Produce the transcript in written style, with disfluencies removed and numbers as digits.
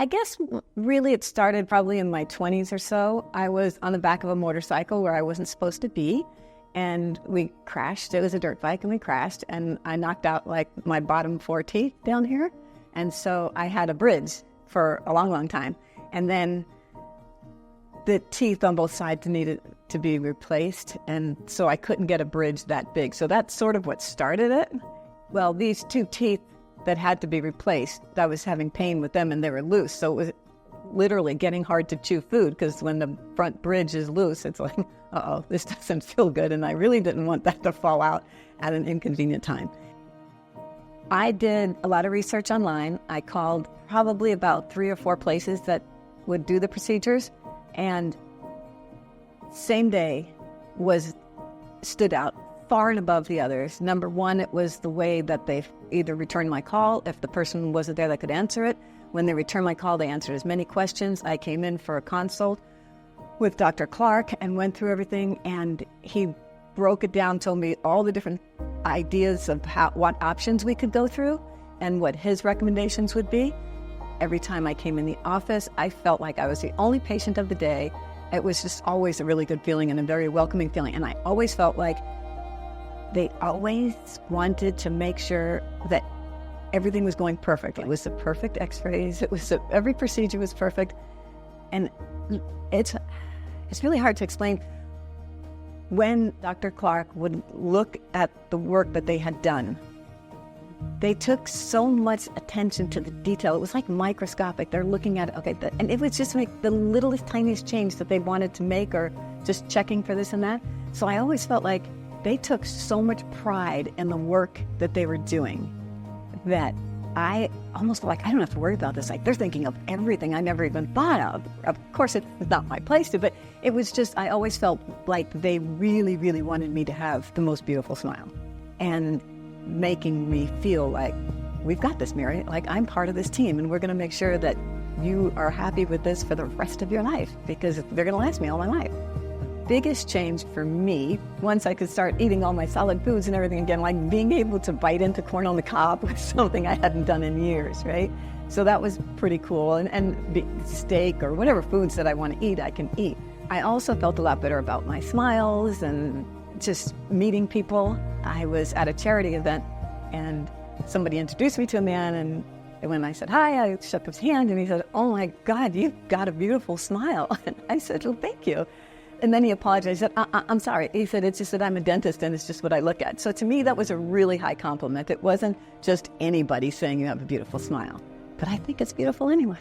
I guess really it started probably in my 20s or so. I was on the back of a motorcycle where I wasn't supposed to be, and we crashed. It was a dirt bike, and we crashed, and I knocked out like my bottom 4 teeth down here. And so I had a bridge for a long, long time. And then the teeth on both sides needed to be replaced, and so I couldn't get a bridge that big. So that's sort of what started it. Well, these 2 teeth that had to be replaced, I was having pain with them and they were loose. So it was literally getting hard to chew food, because when the front bridge is loose, it's like, uh-oh, this doesn't feel good. And I really didn't want that to fall out at an inconvenient time. I did a lot of research online. I called probably about 3 or 4 places that would do the procedures, and same day stood out far and above the others. Number one, it was the way that they either returned my call. If the person wasn't there that could answer it, when they returned my call, they answered as many questions. I came in for a consult with Dr. Clark and went through everything, and he broke it down, told me all the different ideas of what options we could go through and what his recommendations would be. Every time I came in the office, I felt like I was the only patient of the day. It was just always a really good feeling and a very welcoming feeling. And I always felt like they always wanted to make sure that everything was going perfect. It was the perfect x-rays. Every procedure was perfect. And it's really hard to explain. When Dr. Clark would look at the work that they had done, they took so much attention to the detail. It was like microscopic. They're looking at it, okay, and it was just like the littlest, tiniest change that they wanted to make, or just checking for this and that. So I always felt like they took so much pride in the work that they were doing that I almost felt like I don't have to worry about this. Like, they're thinking of everything I never even thought of. Of course, it's not my place to, but it was just, I always felt like they really, really wanted me to have the most beautiful smile, and making me feel like, we've got this, Mary. Like, I'm part of this team, and we're going to make sure that you are happy with this for the rest of your life, because they're going to last me all my life. Biggest change for me, once I could start eating all my solid foods and everything again, like being able to bite into corn on the cob was something I hadn't done in years, right? So that was pretty cool. And steak or whatever foods that I want to eat, I can eat. I also felt a lot better about my smiles and just meeting people. I was at a charity event, and somebody introduced me to a man, and when I said hi, I shook his hand, and he said, "Oh my God, you've got a beautiful smile." And I said, "Well, thank you." And then he apologized. He said, I'm sorry. He said, "It's just that I'm a dentist, and it's just what I look at." So to me, that was a really high compliment. It wasn't just anybody saying you have a beautiful smile, but I think it's beautiful anyway.